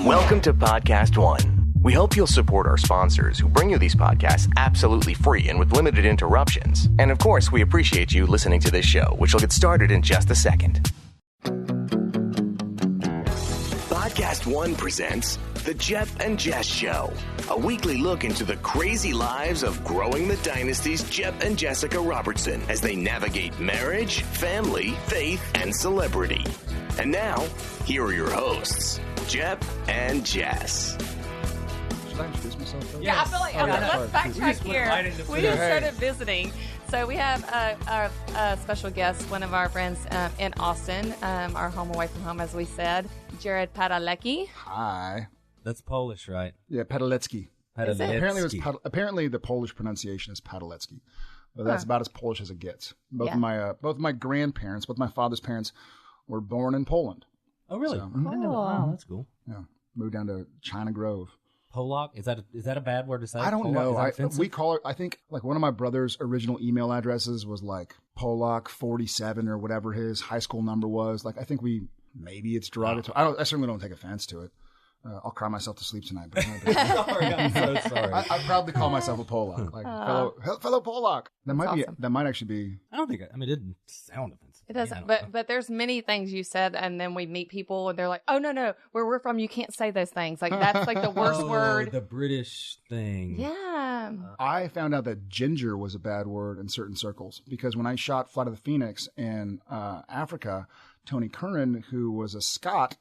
Welcome to Podcast One. We hope you'll support our sponsors who bring you these podcasts absolutely free and with limited interruptions. And of course, we appreciate you listening to this show, which will get started in just a second. Podcast One presents The Jep and Jess Show, a weekly look into the crazy lives of growing the dynasties Jep and Jessica Robertson as they navigate marriage, family, faith, and celebrity. And now, here are your hosts, Jep and Jess. Should I introduce myself though? Yeah, I feel like, let's backtrack here. We just started visiting. So we have a special guest, one of our friends in Austin, our home away from home, as we said, Jared Padalecki. Hi. That's Polish, right? Yeah, padalecki. Padalecki. Apparently the Polish pronunciation is padalecki. But that's about as Polish as it gets. Both of my grandparents, both my father's parents, were born in Poland. Oh, really? So, Wow, that's cool. Yeah, moved down to China Grove. Polak? Is that a bad word to say? I don't know. We We call it. I think like one of my brother's original email addresses was like Polak47 or whatever his high school number was. Like I think maybe it's derogatory. I certainly don't take offense to it. I'll cry myself to sleep tonight. But Sorry, I'm so sorry. I proudly call myself a Polak, like fellow Polak. That might be. Awesome. That might actually be. I don't think. It didn't sound offensive. It doesn't. But there's many things you said, and then we meet people, and they're like, "Oh no, where we're from, you can't say those things." Like that's like the worst word. The British thing. Yeah. I found out that ginger was a bad word in certain circles because when I shot Flight of the Phoenix in Africa, Tony Curran, who was a Scot.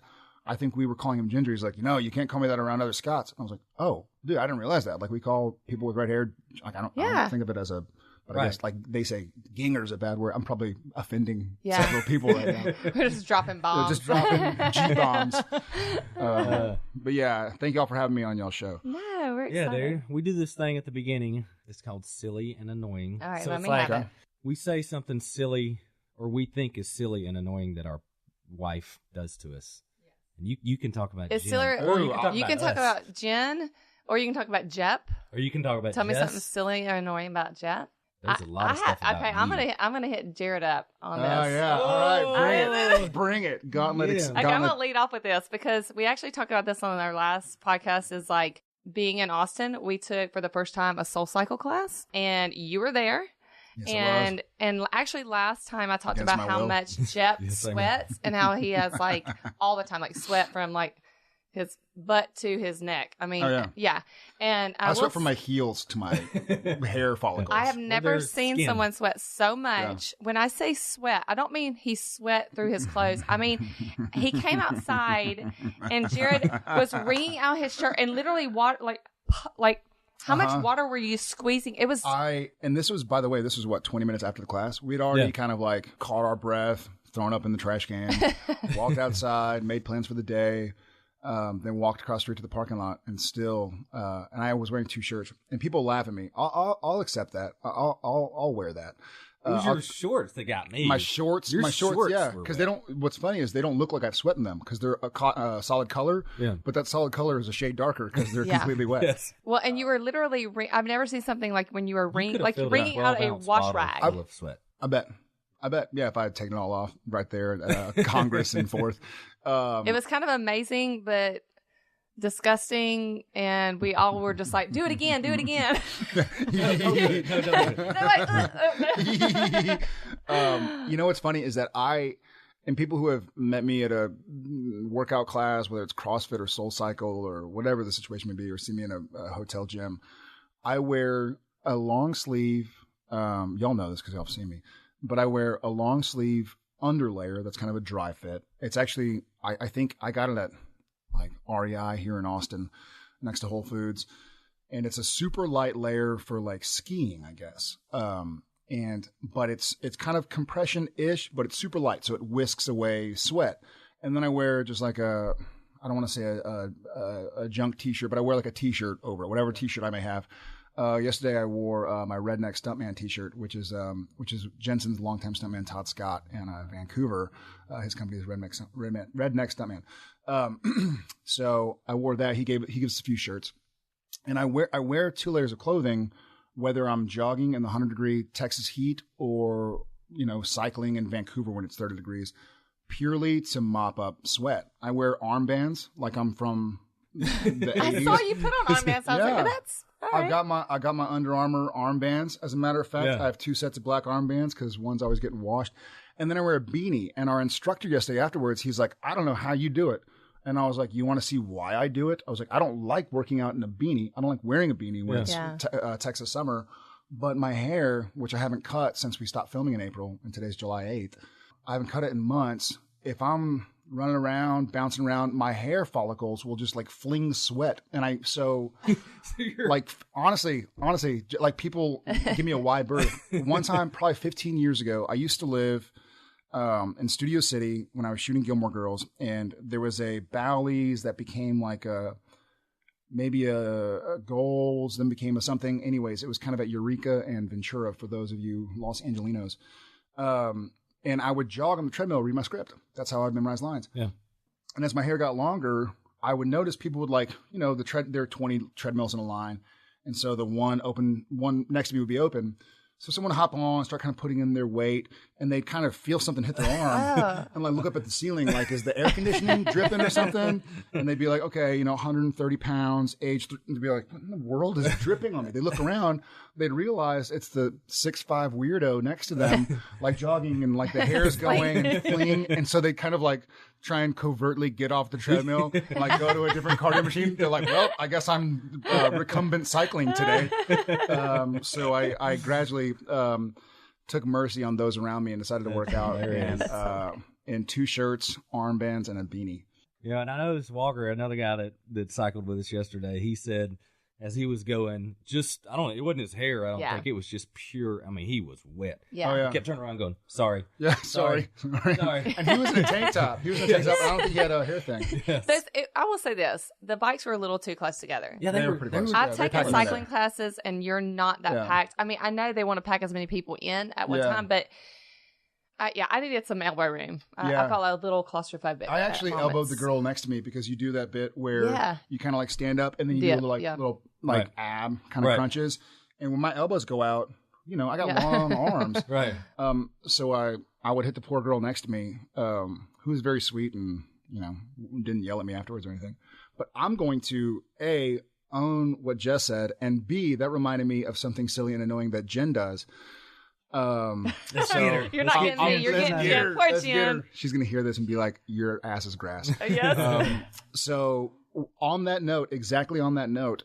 I think we were calling him Ginger. He's like, you can't call me that around other Scots. I was like, oh, dude, I didn't realize that. Like we call people with red hair. Like I don't think of it as a. But I guess like they say, ginger's a bad word. I'm probably offending several people right now. We're just dropping bombs. Just dropping G-bombs. But yeah, thank y'all for having me on y'all's show. No, we're excited. Yeah, dude. We do this thing at the beginning. It's called silly and annoying. All right, so let it's me like have it. we say something silly or we think is silly and annoying that our wife does to us. And you can talk about It's Jen. silly, Or you can talk about Jen, or you can talk about Jep. Or you can talk about Tell me Jess. something silly or annoying about Jep. There's a lot of stuff about Okay, me. I'm gonna hit Jared up on this. Oh yeah, all right, bring it. Gauntlet. Yeah. Okay, I'm gonna lead off with this because we actually talked about this on our last podcast. Is like being in Austin, we took for the first time a Soul Cycle class, and you were there. Yes, and actually last time I talked Against about my how will. much Jep Yes, I know. sweats and how he has like all the time like sweat from like his butt to his neck. I mean, And I sweat from my heels to my hair follicles. I have never their seen skin. someone sweat so much. When I say sweat, I don't mean he sweat through his clothes. I mean, he came outside and Jared was wringing out his shirt and literally water, like how much water were you squeezing? It was. And this was, by the way, this was what, 20 minutes after the class? We'd already kind of like caught our breath, thrown up in the trash can, walked outside, made plans for the day. Then walked across the street to the parking lot and and I was wearing 2 shirts and people laugh at me. I'll accept that. I'll wear that. It was your shorts that got me. My shorts, yeah. Because what's funny is they don't look like I've sweat in them because they're a solid color. Yeah. But that solid color is a shade darker because they're completely wet. Yes. Well, and you were literally, I've never seen something like when you were wringing out a 12-ounce wash bottle rag. full of sweat. I bet. Yeah, if I had taken it all off right there at Congress and forth. It was kind of amazing, but disgusting, and we all were just like, do it again. No, don't do it. What's funny is that and people who have met me at a workout class, whether it's CrossFit or Soul Cycle or whatever the situation may be, or see me in a hotel gym, I wear a long sleeve. Y'all know this because y'all have seen me, but I wear a long sleeve underlayer that's kind of a dry fit. It's actually, I think I got it at like REI here in Austin next to Whole Foods. And it's a super light layer for like skiing, I guess. But it's kind of compression-ish, but it's super light. So it whisks away sweat. And then I wear just like I don't want to say a junk t-shirt, but I wear like a t-shirt over it, whatever t-shirt I may have. Yesterday I wore my Redneck Stuntman t-shirt, which is Jensen's longtime stuntman Todd Scott in Vancouver. His company is Redneck Stuntman. So I wore that. He gives us a few shirts, and I wear 2 layers of clothing, whether I'm jogging in the 100-degree Texas heat or cycling in Vancouver when it's 30 degrees, purely to mop up sweat. I wear armbands like I'm from the I 80s. saw you put on armbands. I was like, well, that's all right. I got my Under Armour armbands. As a matter of fact, Yeah. I have 2 sets of black armbands because one's always getting washed. And then I wear a beanie. And our instructor yesterday afterwards, he's like, I don't know how you do it. And I was like, you want to see why I do it? I was like, I don't like working out in a beanie. I don't like wearing a beanie when it's Texas summer. But my hair, which I haven't cut since we stopped filming in April, and today's July 8th, I haven't cut it in months. If I'm running around, bouncing around, my hair follicles will just like fling sweat. And like, honestly, like people give me a wide berth. One time, probably 15 years ago, I used to live in Studio City when I was shooting Gilmore Girls, and there was a Bally's that became like maybe a Gold's, then became a something. Anyways, it was kind of at Eureka and Ventura for those of you Los Angelinos. And I would jog on the treadmill, read my script. That's how I'd memorize lines. Yeah. And as my hair got longer, I would notice people would like, there are 20 treadmills in a line. And so the one next to me would be open. So someone would hop on, start kind of putting in their weight, and they'd kind of feel something hit their arm and like look up at the ceiling, like, is the air conditioning dripping or something? And they'd be like, okay, 130 pounds, age, they'd be like, what in the world is dripping on me? They look around, they'd realize it's the 6'5" weirdo next to them, like jogging and like the hair's going and flinging. And so they kind of like try and covertly get off the treadmill and like go to a different cardio machine. They're like, well, I guess I'm recumbent cycling today. So I gradually took mercy on those around me and decided to work out in 2 shirts, armbands, and a beanie. Yeah, and I noticed Walker, another guy that cycled with us yesterday, he said as he was going, it wasn't his hair, I don't think. It was just pure, he was wet. Yeah. Oh, yeah. He kept turning around going, sorry. Yeah, sorry. And he was in a tank top. I don't think he had a hair thing. Yes. I will say this. The bikes were a little too close together. Yeah, they were pretty close. I've they taken packed cycling them classes, and you're not that packed. I know they want to pack as many people in at one time, but I needed some elbow room. I felt a little claustrophobic. I actually elbowed the girl next to me because you do that bit where you kind of like stand up and then you do little ab kind of crunches. And when my elbows go out, I got long arms. Right. So I would hit the poor girl next to me, who was very sweet and, didn't yell at me afterwards or anything. But I'm going to, A, own what Jess said, and B, that reminded me of something silly and annoying that Jen does. So you're not getting me. You're getting Jen. Poor Jen. She's going to hear this and be like, your ass is grass. Yes. So on that note, exactly on that note,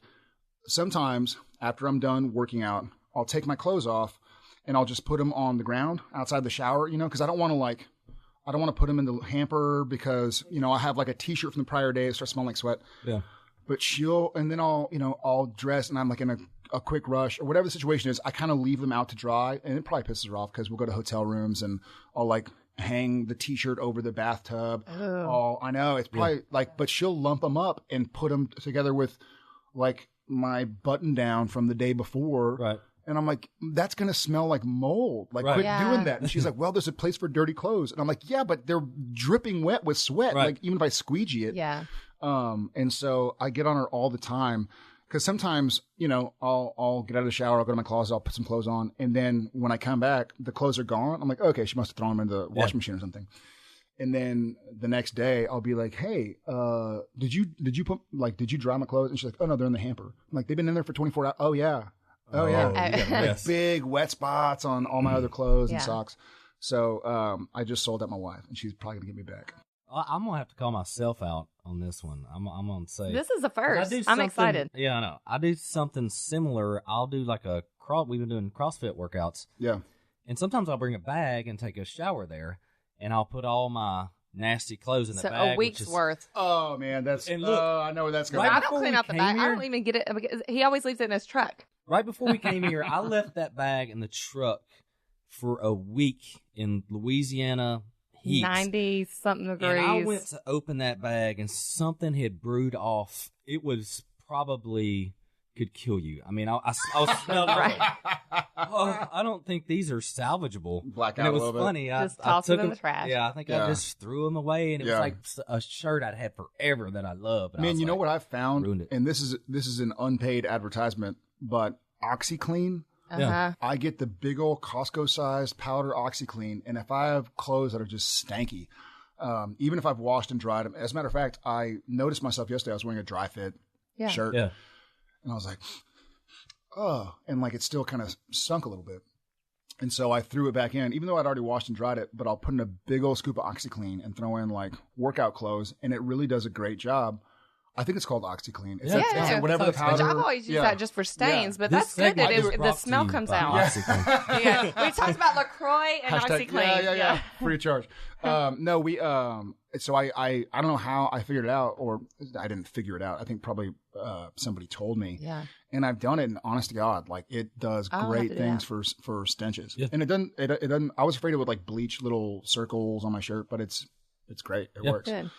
sometimes after I'm done working out, I'll take my clothes off and I'll just put them on the ground outside the shower, because I don't want to put them in the hamper because, I have like a t-shirt from the prior day. It starts smelling like sweat. Yeah. But and then I'll dress and I'm like in a quick rush or whatever the situation is. I kind of leave them out to dry, and it probably pisses her off because we'll go to hotel rooms and I'll like hang the t-shirt over the bathtub. Oh, I know it's probably but she'll lump them up and put them together with like my button down from the day before. Right. And I'm like, that's going to smell like mold. Like, quit doing that. And she's like, well, there's a place for dirty clothes. And I'm like, yeah, but they're dripping wet with sweat. Right. Like, even if I squeegee it. Yeah. And so I get on her all the time because sometimes, I'll get out of the shower, I'll go to my closet, I'll put some clothes on. And then when I come back, the clothes are gone. I'm like, okay, she must have thrown them in the washing machine or something. And then the next day I'll be like, hey, did you dry my clothes? And she's like, oh no, they're in the hamper. I'm like, they've been in there for 24 hours. Oh yeah. Like big wet spots on all my other clothes and socks. So I just sold out my wife, and she's probably gonna get me back. I'm gonna have to call myself out on this one. I'm gonna say this is the first. I'm excited. Yeah, I know. I do something similar. I'll do like we've been doing CrossFit workouts. Yeah. And sometimes I'll bring a bag and take a shower there, and I'll put all my nasty clothes in the bag. A week's worth. Oh man, that's. And look, I know where that's going. I don't clean out the bag. I don't even get it because he always leaves it in his truck. Right before we came here, I left that bag in the truck for a week in Louisiana heat. 90-something degrees. And I went to open that bag, and something had brewed off. It was probably could kill you. I was smelling right. I don't think these are salvageable. Black out a little little bit. Funny. Just I toss took them in the trash. Yeah, I think I just threw them away, and it was like a shirt I'd had forever that I love. Man, you know what I found? And this is an unpaid advertisement, but OxyClean. Uh-huh. I get the big old Costco-sized powder OxyClean, and if I have clothes that are just stanky, Even if I've washed and dried them. As a matter of fact, I noticed myself yesterday. I was wearing a dry fit shirt. Yeah. And I was like, oh, and like it still kind of sunk a little bit. And so I threw it back in, even though I'd already washed and dried it, but I'll put in a big old scoop of OxyClean and throw in like workout clothes. And it really does a great job. I think it's called OxyClean. It's like whatever the powder. I've always used that just for stains, but that's good that the smell comes out. We talked about LaCroix and OxyClean. Yeah. Free of charge. No, we, so I don't know how I figured it out, or I didn't figure it out. I think probably somebody told me. Yeah. And I've done it, and honest to God, like it does great things for stenches. Yeah. And it doesn't, I was afraid it would like bleach little circles on my shirt, but it's great. It works. Good.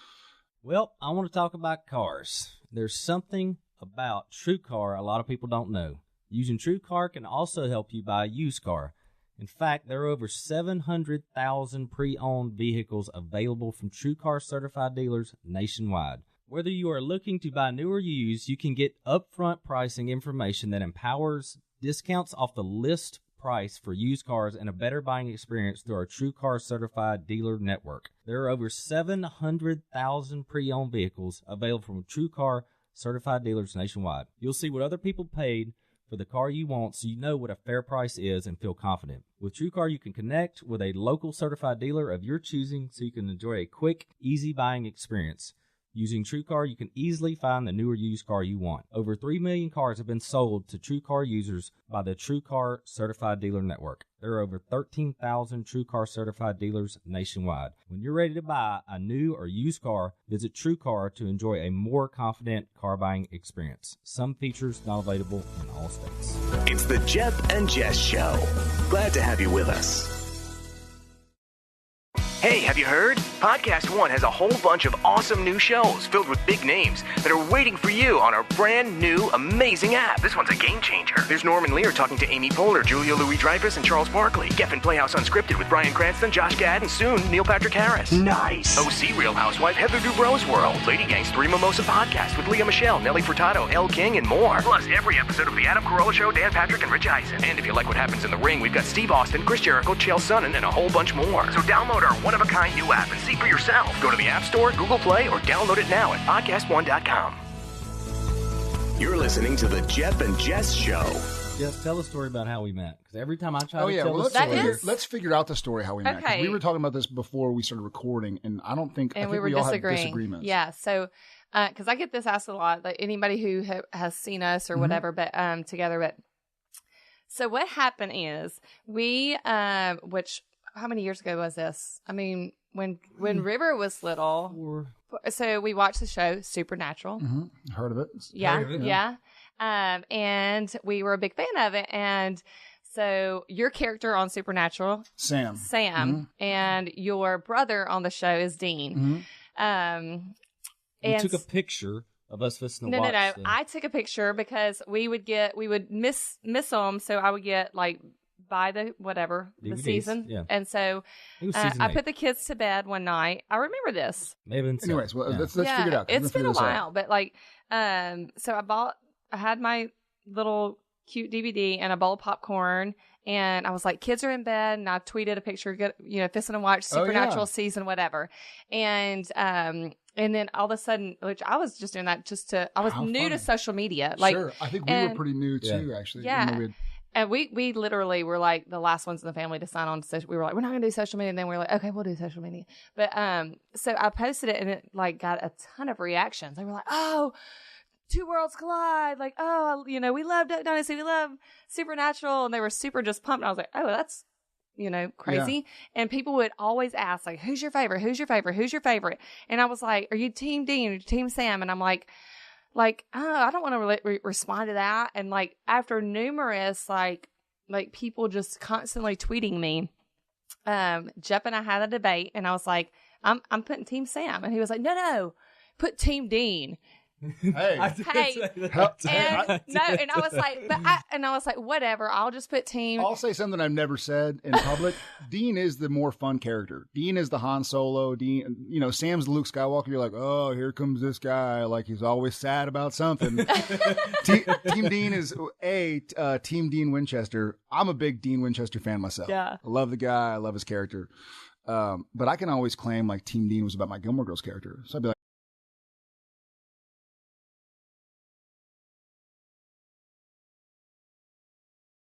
Well, I want to talk about cars. There's something about TrueCar a lot of people don't know. Using TrueCar can also help you buy a used car. In fact, there are over 700,000 pre-owned vehicles available from TrueCar certified dealers nationwide. Whether you are looking to buy new or used, you can get upfront pricing information that empowers discounts off the list price for used cars and a better buying experience through our TrueCar certified dealer network. There are over 700,000 pre-owned vehicles available from TrueCar certified dealers nationwide. You'll see what other people paid for the car you want, so you know what a fair price is and feel confident. With TrueCar, you can connect with a local certified dealer of your choosing so you can enjoy a quick, easy buying experience. Using TrueCar, you can easily find the new or used car you want. Over 3 million cars have been sold to TrueCar users by the TrueCar Certified Dealer Network. There are over 13,000 TrueCar certified dealers nationwide. When you're ready to buy a new or used car, visit TrueCar to enjoy a more confident car buying experience. Some features not available in all states. It's the Jep and Jess Show. Glad to have you with us. Hey, have you heard? Podcast One has a whole bunch of awesome new shows filled with big names that are waiting for you on our brand new, amazing app. This one's a game changer. There's Norman Lear talking to Amy Poehler, Julia Louis-Dreyfus, and Charles Barkley. Geffen Playhouse Unscripted with Bryan Cranston, Josh Gad, and soon Neil Patrick Harris. Nice. OC Real Housewife Heather Dubrow's World. Lady Gang's Three Mimosa Podcast with Leah Michelle, Nelly Furtado, Elle King, and more. Plus, every episode of The Adam Carolla Show, Dan Patrick, and Rich Eisen. And if you like what happens in the ring, we've got Steve Austin, Chris Jericho, Chael Sonnen, and a whole bunch more. So download our one-of-a-kind new app and see for yourself. Go to the App Store, Google Play, or download it now at podcastone.com. You're listening to the Jep and Jess Show. Jess, tell a story about how we met. Because every time I try to tell a story... Let's figure out the story how we met. Okay. We were talking about this before we started recording, and I think we all have disagreements. Yeah, so... because I get this asked a lot, like anybody who has seen us or whatever, but together. But so what happened is we, which how many years ago was this? I mean, when River was little, so we watched the show Supernatural. Mm-hmm. Heard of it? Yeah. And we were a big fan of it, and so your character on Supernatural, Sam, mm-hmm. and your brother on the show is Dean. Mm-hmm. We took a picture of us listening to watch. No. I took a picture because we would miss them, so I would get like by the whatever DVDs, the season, and so I put the kids to bed one night. I remember this. Maybe. Anyways, let's figure it out. It's been a while, but like, so I had my little cute DVD and a bowl of popcorn. And I was like, kids are in bed, and I tweeted a picture, fixing to watch Supernatural season, whatever. And then all of a sudden, which I was just doing that I was new to social media. Like, sure. I think we were pretty new too, actually. Yeah. And we literally were like the last ones in the family to sign on to social. We were like, we're not going to do social media. And then we were like, okay, we'll do social media. But so I posted it, and it like got a ton of reactions. They were like, oh, two worlds collide. Like, oh, we love Dynasty. We love Supernatural. And they were super just pumped. And I was like, oh, that's, crazy. Yeah. And people would always ask, like, who's your favorite? Who's your favorite? Who's your favorite? And I was like, are you Team Dean or Team Sam? And I'm like, oh, I don't want to respond to that. And like, after numerous, like people just constantly tweeting me, Jep and I had a debate, and I was like, I'm putting Team Sam. And he was like, no, put Team Dean. Hey, and I was like, whatever. I'll just put Team. I'll say something I've never said in public. Dean is the more fun character. Dean is the Han Solo. Dean, Sam's the Luke Skywalker. You're like, oh, here comes this guy. Like, he's always sad about something. Team Dean is Team Dean Winchester. I'm a big Dean Winchester fan myself. Yeah, I love the guy. I love his character. But I can always claim like Team Dean was about my Gilmore Girls character. So I'd be like,